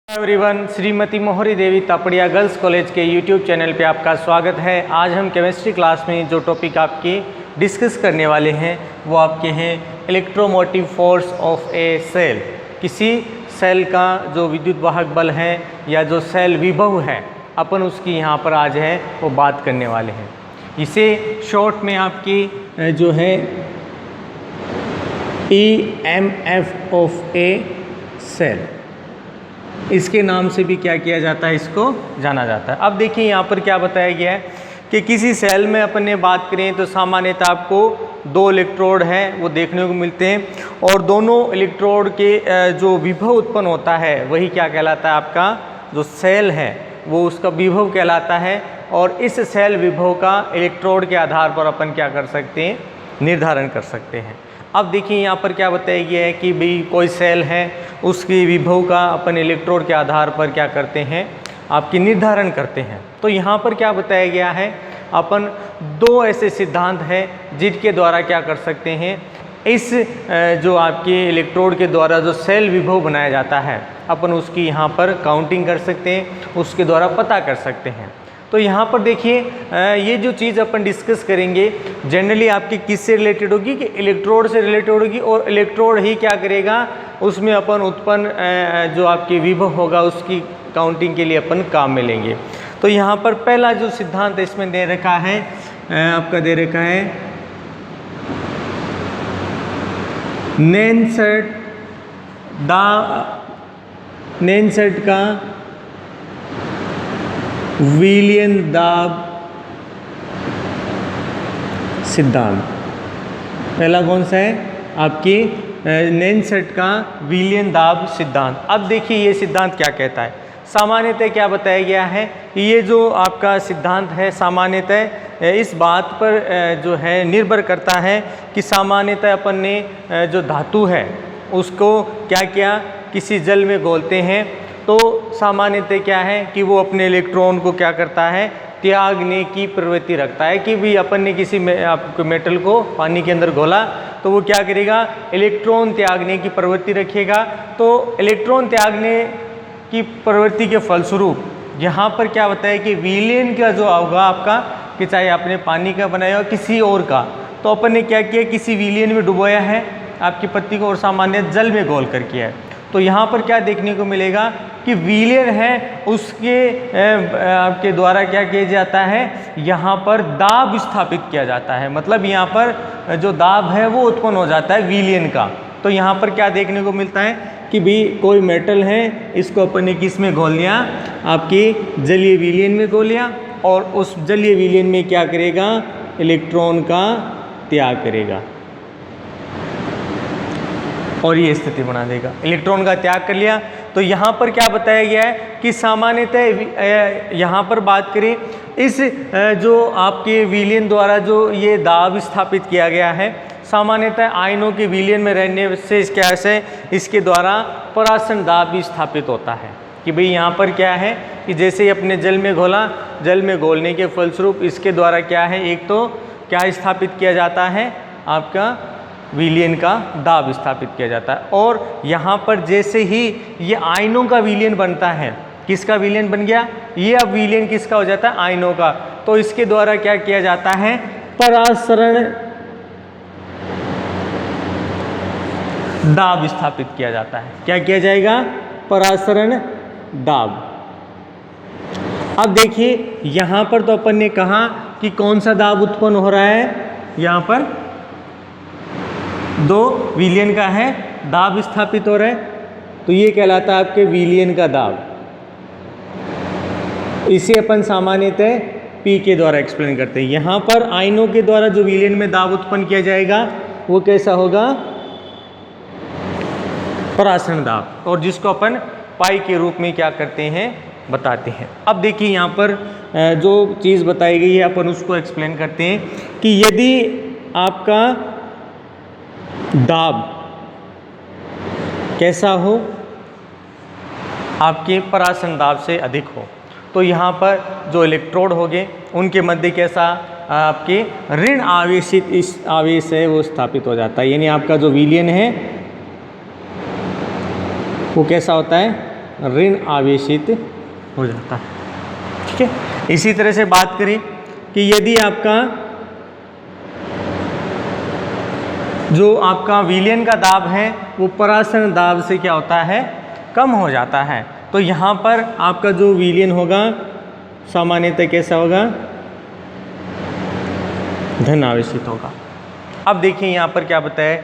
Everyone, Shrimati मोहरी देवी Tapadia girls college के YouTube channel पे आपका स्वागत है। आज हम केमिस्ट्री क्लास में जो टॉपिक आपके डिस्कस करने वाले हैं वो आपके हैं electromotive force of a cell. किसी सेल का जो विद्युत वाहक बल है या जो सेल विभव है, अपन उसकी यहाँ पर आज है वो बात करने वाले हैं। इसे शॉर्ट में आपकी जो है EMF ऑफ ए सेल, इसके नाम से भी क्या किया जाता है, इसको जाना जाता है। अब देखिए यहाँ पर क्या बताया गया है कि किसी सेल में अपन ने बात करें तो सामान्यतः आपको दो इलेक्ट्रोड हैं वो देखने को मिलते हैं, और दोनों इलेक्ट्रोड के जो विभव उत्पन्न होता है वही क्या कहलाता है, आपका जो सेल है वो उसका विभव कहलाता है। और इस सेल विभव का इलेक्ट्रोड के आधार पर अपन क्या कर सकते हैं, निर्धारण कर सकते हैं। अब देखिए यहाँ पर क्या बताया गया है कि भाई कोई सेल है, उसकी विभव का अपन इलेक्ट्रोड के आधार पर क्या करते हैं, आपकी निर्धारण करते हैं। तो यहाँ पर क्या बताया गया है, अपन दो ऐसे सिद्धांत हैं जिनके द्वारा क्या कर सकते हैं, इस जो आपके इलेक्ट्रोड के द्वारा जो सेल विभव बनाया जाता है अपन उसकी यहाँ पर काउंटिंग कर सकते हैं, उसके द्वारा पता कर सकते हैं। तो यहाँ पर देखिए ये जो चीज़ अपन डिस्कस करेंगे जनरली आपकी किससे रिलेटेड होगी, कि इलेक्ट्रोड से रिलेटेड होगी, और इलेक्ट्रोड ही क्या करेगा, उसमें अपन उत्पन्न जो आपकी विभव होगा उसकी काउंटिंग के लिए अपन काम में लेंगे। तो यहाँ पर पहला जो सिद्धांत इसमें दे रखा है, आपका दे रखा है नैनसेट का विलियन दाब सिद्धांत। पहला कौन सा है, आपकी नैनसेट का विलियन दाब सिद्धांत। अब देखिए ये सिद्धांत क्या कहता है। सामान्यतः क्या बताया गया है कि ये जो आपका सिद्धांत है सामान्यतः इस बात पर जो है निर्भर करता है कि सामान्यतः अपन ने जो धातु है उसको क्या किया, किसी जल में घोलते हैं, तो सामान्यतः क्या है कि वो अपने इलेक्ट्रॉन को क्या करता है, त्यागने की प्रवृत्ति रखता है। कि भी अपन ने किसी आपको मेटल को पानी के अंदर घोला तो वो क्या करेगा, इलेक्ट्रॉन त्यागने की प्रवृत्ति रखेगा। तो इलेक्ट्रॉन त्यागने की प्रवृत्ति के फलस्वरूप यहाँ पर क्या बताया कि विलयन का जो होगा आपका, कि चाहे आपने पानी का बनाया हो किसी और का, तो अपन ने क्या किया, किसी विलयन में डुबोया है आपकी पत्ती को और सामान्य जल में घोल कर किया है। तो यहाँ पर क्या देखने को मिलेगा कि विलयन है उसके आपके द्वारा क्या किया जाता है, यहाँ पर दाब स्थापित किया जाता है। मतलब यहाँ पर जो दाब है वो उत्पन्न हो जाता है विलयन का। तो यहाँ पर क्या देखने को मिलता है कि भी कोई मेटल है, इसको अपन ने किस में घोल लिया, आपकी जलीय विलयन में घोल लिया, और उस जलीय विलयन में क्या करेगा, इलेक्ट्रॉन का त्याग करेगा और ये स्थिति बना देगा। इलेक्ट्रॉन का त्याग कर लिया। तो यहाँ पर क्या बताया गया है कि सामान्यतः यहाँ पर बात करें इस जो आपके विलयन द्वारा जो ये दाब स्थापित किया गया है, सामान्यतः आयनों के विलयन में रहने से कैसे इसके द्वारा परासरण दाब भी स्थापित होता है। कि भाई यहाँ पर क्या है कि जैसे ही अपने जल में घोला, जल में घोलने के फलस्वरूप इसके द्वारा क्या है, एक तो क्या स्थापित किया जाता है, आपका विलयन का दाब स्थापित किया जाता है। और यहाँ पर जैसे ही ये आयनों का विलयन बनता है, किसका विलयन बन गया, ये अब विलयन किसका हो जाता है, आयनों का। तो इसके द्वारा क्या किया जाता है, परासरण दाब स्थापित किया जाता है। क्या किया जाएगा, परासरण दाब। अब देखिए यहाँ पर तो अपन ने कहा कि कौन सा दाब उत्पन्न हो रहा है, यहाँ पर दो विलयन का है दाब स्थापित हो रहा है, तो ये कहलाता है आपके विलयन का दाब। इसे अपन सामान्यतः P के द्वारा एक्सप्लेन करते हैं। यहाँ पर आयनों के द्वारा जो विलयन में दाब उत्पन्न किया जाएगा वो कैसा होगा, परासरण दाब, और जिसको अपन पाई के रूप में क्या करते हैं, बताते हैं। अब देखिए यहाँ पर जो चीज़ बताई गई है अपन उसको एक्सप्लेन करते हैं कि यदि आपका दाब कैसा हो, आपके परासरण दाब से अधिक हो, तो यहाँ पर जो इलेक्ट्रोड होंगे उनके मध्य कैसा आपके ऋण आवेशित इस आवेश है वो स्थापित हो जाता है। यानी आपका जो विलयन है वो कैसा होता है, ऋण आवेशित हो जाता है। ठीक है, इसी तरह से बात करें कि यदि आपका जो आपका विलयन का दाब है वो परासरण दाब से क्या होता है, कम हो जाता है, तो यहाँ पर आपका जो विलयन होगा सामान्यतः कैसा होगा, धन आवेशित होगा। अब देखिए यहाँ पर क्या बताया,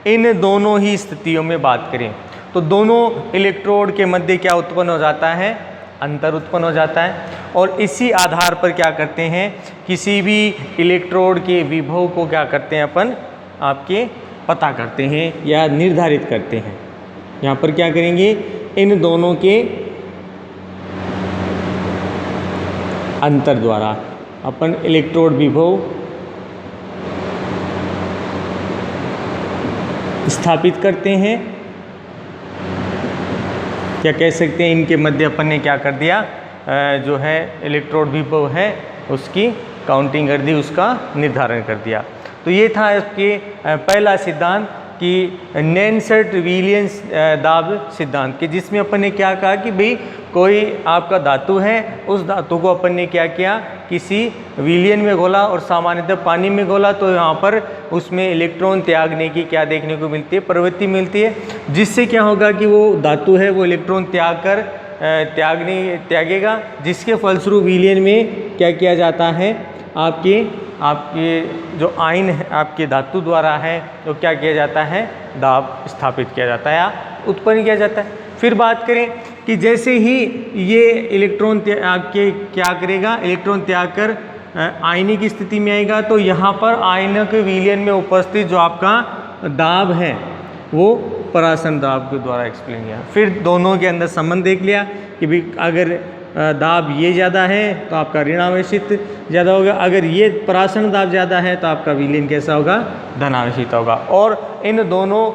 इन दोनों ही स्थितियों में बात करें तो दोनों इलेक्ट्रोड के मध्य क्या उत्पन्न हो जाता है, अंतर उत्पन्न हो जाता है, और इसी आधार पर क्या करते हैं, किसी भी इलेक्ट्रोड के विभव को क्या करते हैं अपन आपके पता करते हैं या निर्धारित करते हैं। यहाँ पर क्या करेंगे, इन दोनों के अंतर द्वारा अपन इलेक्ट्रोड विभव स्थापित करते हैं, क्या कह सकते हैं, इनके मध्य अपन ने क्या कर दिया, जो है इलेक्ट्रोड विभव है उसकी काउंटिंग कर दी, उसका निर्धारण कर दिया। तो ये था इसके पहला सिद्धांत कि नैनसेट विलियन दाब सिद्धांत कि जिसमें अपन ने क्या कहा कि भाई कोई आपका धातु है, उस धातु को अपन ने क्या किया, किसी विलियन में घोला और सामान्यतः पानी में घोला, तो यहाँ पर उसमें इलेक्ट्रॉन त्यागने की क्या देखने को मिलती है, प्रवृत्ति मिलती है, जिससे क्या होगा कि वो धातु है वो इलेक्ट्रॉन त्याग कर त्यागेगा, जिसके फलस्वरूप विलियन में क्या किया जाता है, आपके जो आयन है आपके धातु द्वारा है तो क्या किया जाता है, दाब स्थापित किया जाता है या उत्पन्न किया जाता है। फिर बात करें कि जैसे ही ये इलेक्ट्रॉन आपके क्या करेगा, इलेक्ट्रॉन त्याग कर आयनिक स्थिति में आएगा, तो यहाँ पर आयनिक विलयन में उपस्थित जो आपका दाब है वो परासरण दाब के द्वारा एक्सप्लेन किया। फिर दोनों के अंदर संबंध देख लिया कि भाई अगर दाब ये ज़्यादा है तो आपका ऋण आवेशित ज़्यादा होगा, अगर ये परासरण दाब ज़्यादा है तो आपका विलयन कैसा होगा, धन आवेशित होगा। और इन दोनों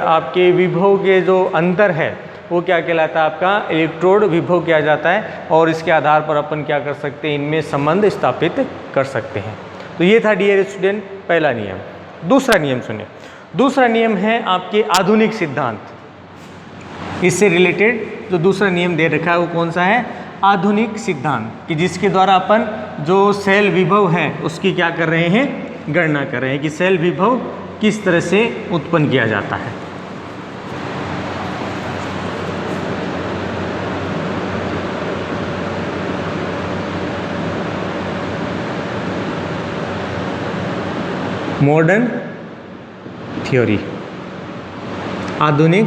आपके विभव के जो अंतर है वो क्या कहलाता है, आपका इलेक्ट्रोड विभव किया जाता है, और इसके आधार पर अपन क्या कर सकते हैं, इनमें संबंध स्थापित कर सकते हैं। तो ये था डियर स्टूडेंट पहला नियम। दूसरा नियम सुनिए, दूसरा नियम है आपके आधुनिक सिद्धांत। इससे रिलेटेड जो दूसरा नियम दे रखा है वो कौन सा है, आधुनिक सिद्धांत, कि जिसके द्वारा अपन जो सेल विभव है उसकी क्या कर रहे हैं, गणना कर रहे हैं कि सेल विभव किस तरह से उत्पन्न किया जाता है। मॉडर्न थ्योरी, आधुनिक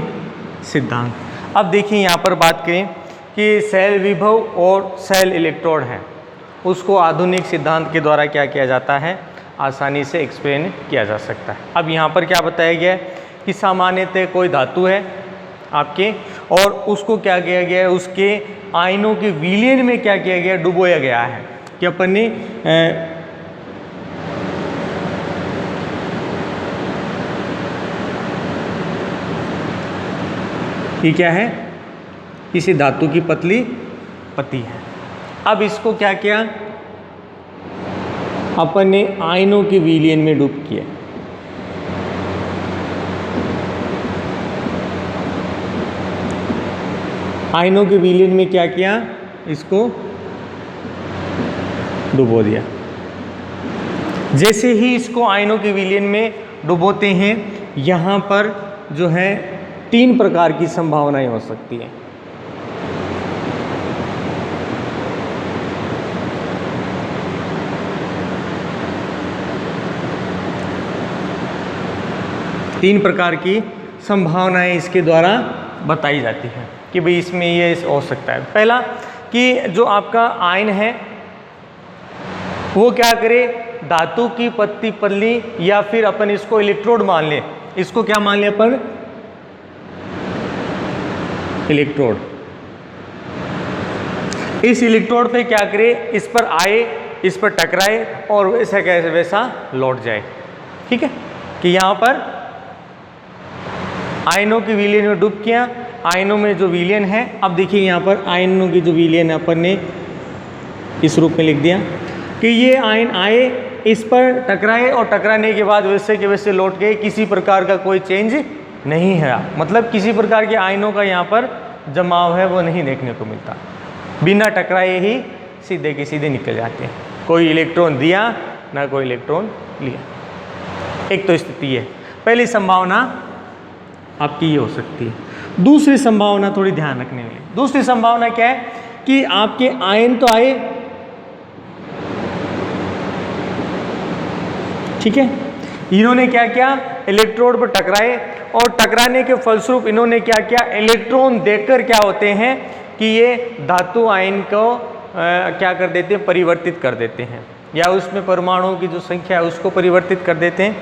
सिद्धांत। अब देखिए यहाँ पर बात करें कि सेल विभव और सेल इलेक्ट्रोड है उसको आधुनिक सिद्धांत के द्वारा क्या किया जाता है, आसानी से एक्सप्लेन किया जा सकता है। अब यहाँ पर क्या बताया गया है कि सामान्यतः कोई धातु है आपके, और उसको क्या किया गया है, उसके आयनों के विलयन में क्या किया गया, डुबोया गया है कि अपन ने ये क्या है, किसी धातु की पतली पत्ती है। अब इसको क्या किया, अपन ने आयनों के विलयन में डूब किया। आयनों के विलयन में क्या किया, इसको डुबो दिया। जैसे ही इसको आयनों के विलयन में डुबोते हैं, यहाँ पर जो है 3 प्रकार की संभावनाएं हो सकती हैं। तीन प्रकार की संभावनाएं इसके द्वारा बताई जाती हैं कि भाई इसमें ये हो सकता है। पहला कि जो आपका आयन है वो क्या करे, धातु की पत्ती पल्ली, या फिर अपन इसको इलेक्ट्रोड मान लें, इसको क्या मान लें अपन, इलेक्ट्रोड। इस इलेक्ट्रोड पे क्या करे, इस पर आए, इस पर टकराए और वैसा कैसे वैसा लौट जाए। ठीक है, कि यहाँ पर आयनों के विलयन में डूब किया, आयनों में जो विलयन है, अब देखिए यहाँ पर आयनों की जो विलयन है अपन ने इस रूप में लिख दिया कि ये आयन आए, इस पर टकराए और टकराने के बाद वैसे के वैसे लौट गए, किसी प्रकार का कोई चेंज नहीं है, मतलब किसी प्रकार के आयनों का यहाँ पर जमाव है वो नहीं देखने को मिलता, बिना टकराए ही सीधे के सीधे निकल जाते हैं, कोई इलेक्ट्रॉन दिया ना कोई इलेक्ट्रॉन लिया। एक तो स्थिति है, पहली संभावना आपकी ये हो सकती है। दूसरी संभावना थोड़ी ध्यान रखने वाली, दूसरी संभावना क्या है कि आपके आयन तो आए, ठीक है, इन्होंने क्या किया, इलेक्ट्रोड पर टकराए और टकराने के फलस्वरूप इन्होंने क्या किया, इलेक्ट्रॉन देकर क्या होते हैं कि ये धातु आयन को क्या कर देते हैं, परिवर्तित कर देते हैं, या उसमें परमाणुओं की जो संख्या है उसको परिवर्तित कर देते हैं।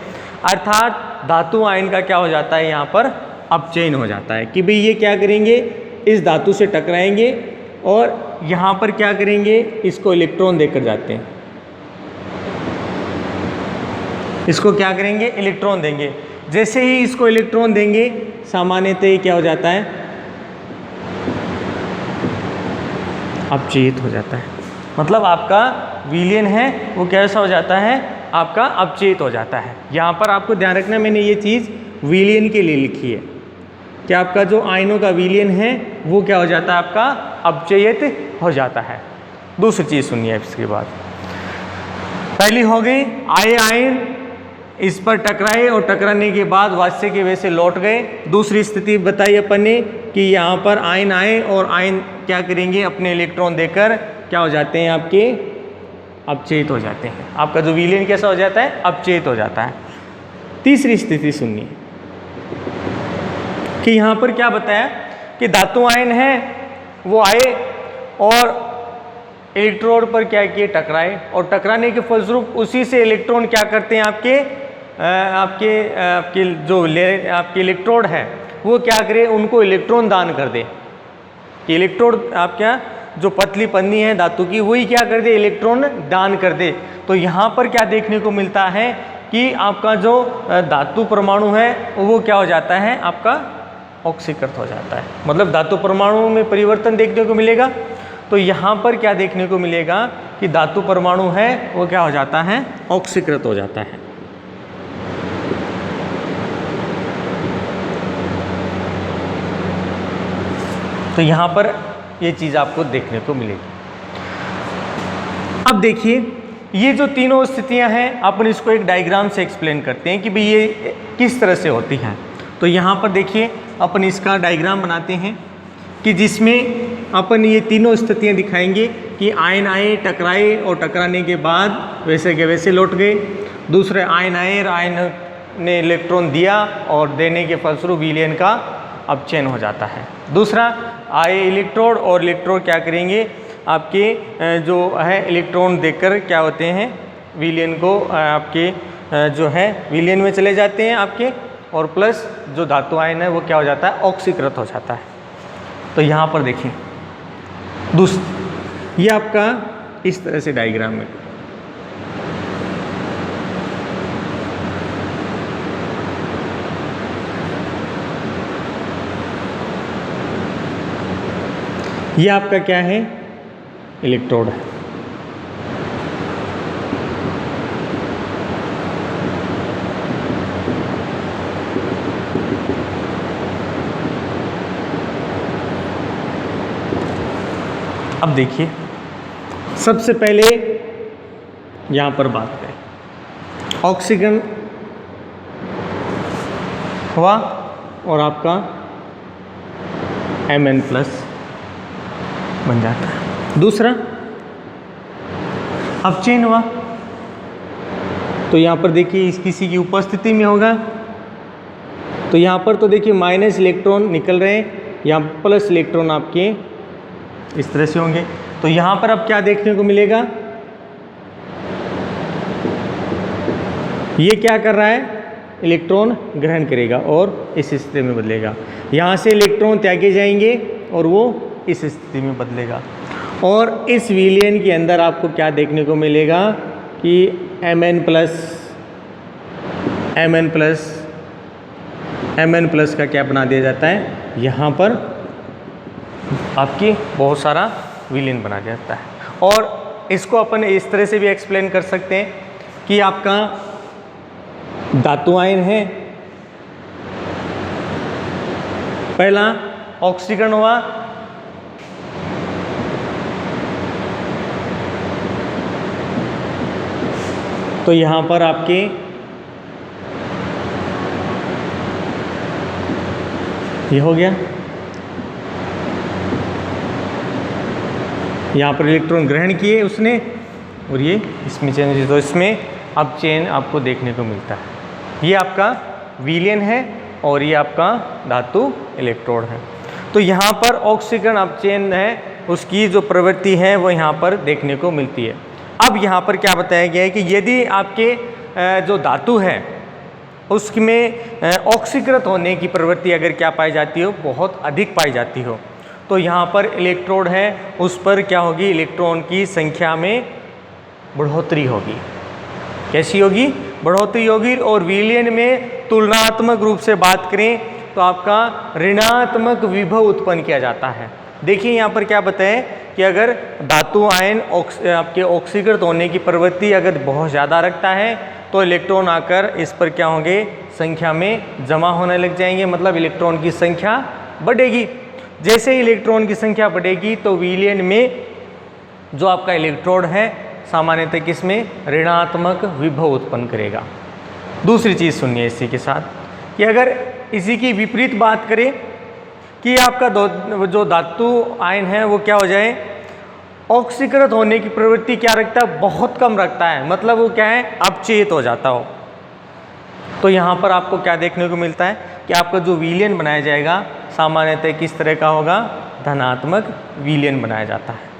अर्थात धातु आयन का क्या हो जाता है, यहाँ पर अपचयन हो जाता है कि भाई ये क्या करेंगे, इस धातु से टकराएंगे और यहाँ पर क्या करेंगे, इसको इलेक्ट्रॉन देकर जाते हैं, इसको क्या करेंगे, इलेक्ट्रॉन देंगे। जैसे ही इसको इलेक्ट्रॉन देंगे सामान्यतः क्या हो जाता है, अपचयित हो जाता है, मतलब आपका विलयन है वो कैसा हो जाता है, आपका अपचयित हो जाता है। यहाँ पर आपको ध्यान रखना, मैंने ये चीज़ विलयन के लिए लिखी है कि आपका जो आयनों का विलयन है वो क्या हो जाता है, आपका अपचयित हो जाता है। दूसरी चीज़ सुनिए इसके बाद, पहली हो गई आए आयन इस पर टकराए और टकराने के बाद वाष्य के वजह से लौट गए। दूसरी स्थिति बताई अपन ने कि यहाँ पर आयन आए और आयन क्या करेंगे, अपने इलेक्ट्रॉन देकर क्या हो जाते हैं, आपके अपचयित हो जाते हैं, आपका जो विलयन कैसा हो जाता है, अपचयित हो जाता है। तीसरी स्थिति सुनिए कि यहाँ पर क्या बताया कि धातु आयन है वो आए और इलेक्ट्रोड पर क्या किए, टकराए और टकराने के फलस्वरूप उसी से इलेक्ट्रॉन क्या करते हैं, आपके जो आपके इलेक्ट्रोड है वो क्या करे, उनको इलेक्ट्रॉन दान कर दे कि इलेक्ट्रोड आपका जो पतली पन्नी है धातु की वही क्या कर दे, इलेक्ट्रॉन दान कर दे। तो यहाँ पर क्या देखने को मिलता है कि आपका जो धातु परमाणु है वो क्या हो जाता है, आपका ऑक्सीकृत हो जाता है, मतलब धातु परमाणु में परिवर्तन देखने को मिलेगा। तो यहाँ पर क्या देखने को मिलेगा कि धातु परमाणु है वो क्या हो जाता है, ऑक्सीकृत हो जाता है। तो यहाँ पर ये चीज़ आपको देखने को मिलेगी। अब देखिए ये जो तीनों स्थितियाँ हैं अपन इसको एक डायग्राम से एक्सप्लेन करते हैं कि भाई ये किस तरह से होती हैं। तो यहाँ पर देखिए अपन इसका डायग्राम बनाते हैं कि जिसमें अपन ये तीनों स्थितियाँ दिखाएंगे कि आयन आए, टकराए और टकराने के बाद वैसे के वैसे लौट गए। दूसरे आयन आए और आयन ने इलेक्ट्रॉन दिया और देने के फलस्वरूप विलयन का अपचयन हो जाता है। दूसरा आए इलेक्ट्रोड और इलेक्ट्रोड क्या करेंगे, आपके जो है इलेक्ट्रॉन देकर क्या होते हैं, विलयन को आपके जो है विलयन में चले जाते हैं आपके, और प्लस जो धातु आयन है वो क्या हो जाता है, ऑक्सीकृत हो जाता है। तो यहाँ पर देखिए ये आपका इस तरह से डायग्राम में ये आपका क्या है, इलेक्ट्रोड है। अब देखिए सबसे पहले यहाँ पर बात करें, ऑक्सीजन हुआ और आपका Mn+ बन जाता है। दूसरा अपचयन हुआ तो यहाँ पर देखिए इस किसी की उपस्थिति में होगा, तो यहाँ पर तो देखिए माइनस इलेक्ट्रॉन निकल रहे हैं, यहाँ प्लस इलेक्ट्रॉन आपके इस तरह से होंगे। तो यहाँ पर अब क्या देखने को मिलेगा, ये क्या कर रहा है, इलेक्ट्रॉन ग्रहण करेगा और इस स्थिति में बदलेगा। यहाँ से इलेक्ट्रॉन त्यागे जाएंगे और वो इस स्थिति में बदलेगा। और इस विलयन के अंदर आपको क्या देखने को मिलेगा कि Mn+ का क्या बना दिया जाता है, यहाँ पर आपकी बहुत सारा विलयन बना दिया जाता है। और इसको अपन इस तरह से भी एक्सप्लेन कर सकते हैं कि आपका धातु आयन है, पहला ऑक्सीकरण हुआ, तो यहाँ पर आपके ये हो गया, यहाँ पर इलेक्ट्रॉन ग्रहण किए उसने और ये इसमें चेंज, तो इसमें अब चेन आपको देखने को मिलता है। ये आपका विलयन है और ये आपका धातु इलेक्ट्रोड है। तो यहाँ पर ऑक्सीकरण अपचयन है, उसकी जो प्रवृत्ति है वो यहाँ पर देखने को मिलती है। अब यहाँ पर क्या बताया गया है कि यदि आपके जो धातु है उसमें ऑक्सीकृत होने की प्रवृत्ति अगर क्या पाई जाती हो, बहुत अधिक पाई जाती हो, तो यहाँ पर इलेक्ट्रोड है उस पर क्या होगी, इलेक्ट्रॉन की संख्या में बढ़ोतरी होगी। कैसी होगी? बढ़ोतरी होगी। और विलयन में तुलनात्मक रूप से बात करें तो आपका ऋणात्मक विभव उत्पन्न किया जाता है। देखिए यहाँ पर क्या बताएं कि अगर धातु आयन आपके ऑक्सीकृत होने की प्रवृत्ति अगर बहुत ज़्यादा रखता है तो इलेक्ट्रॉन आकर इस पर क्या होंगे, संख्या में जमा होने लग जाएंगे, मतलब इलेक्ट्रॉन की संख्या बढ़ेगी। जैसे ही इलेक्ट्रॉन की संख्या बढ़ेगी तो विलयन में जो आपका इलेक्ट्रोड है सामान्यतः किसमें, ऋणात्मक विभव उत्पन्न करेगा। दूसरी चीज़ सुनिए इसी के साथ कि अगर इसी की विपरीत बात करें कि आपका जो धातु आयन है वो क्या हो जाए, ऑक्सीकृत होने की प्रवृत्ति क्या रखता है, बहुत कम रखता है, मतलब वो क्या है, अपचयित हो जाता हो। तो यहाँ पर आपको क्या देखने को मिलता है कि आपका जो विलयन बनाया जाएगा सामान्यतः किस तरह का होगा, धनात्मक विलयन बनाया जाता है।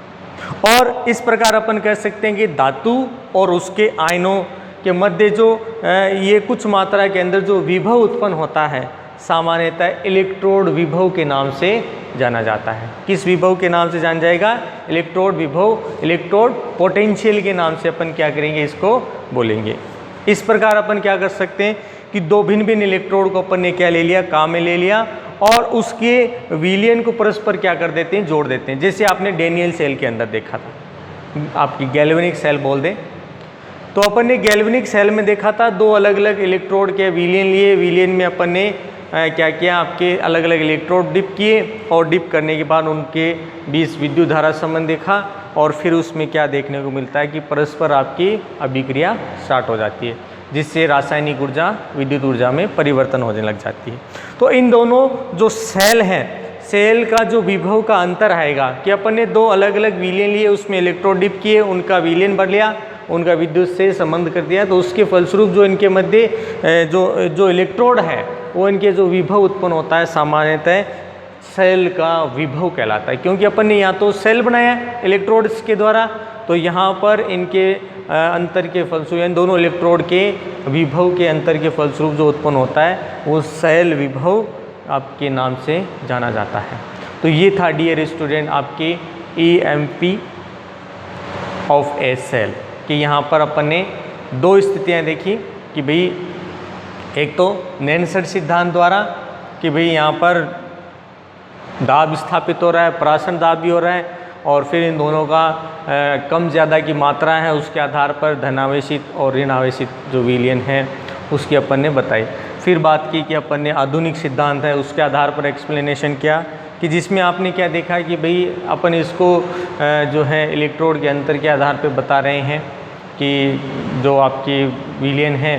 और इस प्रकार अपन कह सकते हैं कि धातु और उसके आयनों के मध्य जो ये कुछ मात्रा के अंदर जो विभव उत्पन्न होता है सामान्यतः इलेक्ट्रोड विभव के नाम से जाना जाता है। किस विभव के नाम से जाना जाएगा, इलेक्ट्रोड विभव, इलेक्ट्रोड पोटेंशियल के नाम से अपन क्या करेंगे, इसको बोलेंगे। इस प्रकार अपन क्या कर सकते हैं कि दो भिन्न भिन्न इलेक्ट्रोड को अपन ने क्या ले लिया, काम में ले लिया और उसके विलयन को परस्पर क्या कर देते हैं, जोड़ देते हैं। जैसे आपने डैनियल सेल के अंदर देखा था, आपकी गैल्वेनिक सेल बोल दें, तो अपन ने गैल्वेनिक सेल में देखा था दो अलग अलग इलेक्ट्रोड के विलयन लिए, विलयन में अपन ने क्या किया, आपके अलग अलग इलेक्ट्रोड डिप किए और डिप करने के बाद उनके बीच विद्युत धारा संबंध देखा और फिर उसमें क्या देखने को मिलता है कि परस्पर आपकी अभिक्रिया स्टार्ट हो जाती है, जिससे रासायनिक ऊर्जा विद्युत ऊर्जा में परिवर्तन होने लग जाती है। तो इन दोनों जो सेल हैं, सेल का जो विभव का अंतर आएगा कि अपन ने दो अलग अलग विलयन लिए, उसमें इलेक्ट्रोड डिप किए, उनका विलयन बढ़ लिया, उनका विद्युत से संबंध कर दिया, तो उसके फलस्वरूप जो इनके मध्य जो इलेक्ट्रोड है वो इनके जो विभव उत्पन्न होता है सामान्यतः सेल का विभव कहलाता है। क्योंकि अपन ने यहाँ तो सेल बनाया इलेक्ट्रोड्स के द्वारा, तो यहाँ पर इनके अंतर के फलस्वरूप, इन दोनों इलेक्ट्रोड के विभव के अंतर के फलस्वरूप जो उत्पन्न होता है वो सेल विभव आपके नाम से जाना जाता है। तो ये था डियर स्टूडेंट आपके EMP ऑफ ए सेल कि यहाँ पर अपन ने दो स्थितियाँ देखी कि भाई एक तो नैनसेट सिद्धांत द्वारा कि भाई यहाँ पर दाब स्थापित हो रहा है, प्राशन दाब भी हो रहा है, और फिर इन दोनों का कम ज़्यादा की मात्रा है उसके आधार पर धनावेशित और ऋण आवेशित जो विलयन है उसकी अपन ने बताई। फिर बात की कि अपन ने आधुनिक सिद्धांत है उसके आधार पर एक्सप्लेनेशन किया कि जिसमें आपने क्या देखा कि भाई अपन इसको जो है इलेक्ट्रोड के अंतर के आधार पर बता रहे हैं कि जो आपकी विलयन है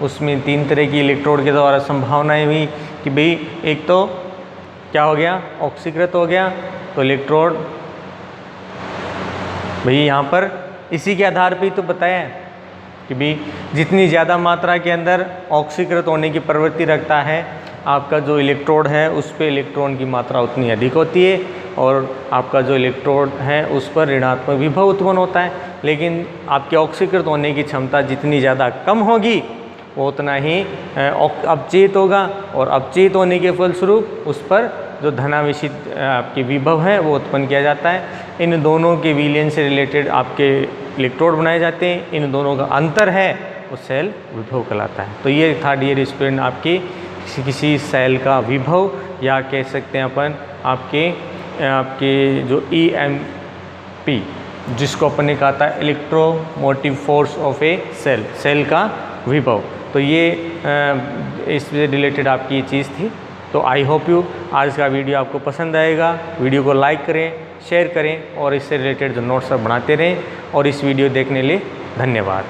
उसमें तीन तरह की इलेक्ट्रोड के द्वारा संभावनाएं हुई कि भाई एक तो क्या हो गया, ऑक्सीकृत हो गया, तो इलेक्ट्रोड भाई यहाँ पर इसी के आधार पे ही तो बताया है कि भाई जितनी ज़्यादा मात्रा के अंदर ऑक्सीकृत होने की प्रवृत्ति रखता है आपका जो इलेक्ट्रोड है उस पर इलेक्ट्रॉन की मात्रा उतनी अधिक होती है और आपका जो इलेक्ट्रोड है उस पर ऋणात्मक विभव उत्पन्न होता है। लेकिन आपके ऑक्सीकृत होने की क्षमता जितनी ज़्यादा कम होगी वो उतना ही अपचयित होगा और अपचयित होने के फलस्वरूप उस पर जो धनावेशित आपके विभव है वो उत्पन्न किया जाता है। इन दोनों के विलयन से रिलेटेड आपके इलेक्ट्रोड बनाए जाते हैं, इन दोनों का अंतर है वो सेल विभव कहलाता है। तो ये था डियर स्टूडेंट आपके किसी सेल का विभव या कह सकते हैं अपन आपके जो EMP जिसको अपन ने कहा था electromotive force of a cell का विभव। तो ये इससे रिलेटेड आपकी ये चीज़ थी। तो आई होप यू आज का वीडियो आपको पसंद आएगा। वीडियो को लाइक करें, शेयर करें और इससे रिलेटेड जो नोट्स सब बनाते रहें। और इस वीडियो देखने के लिए धन्यवाद।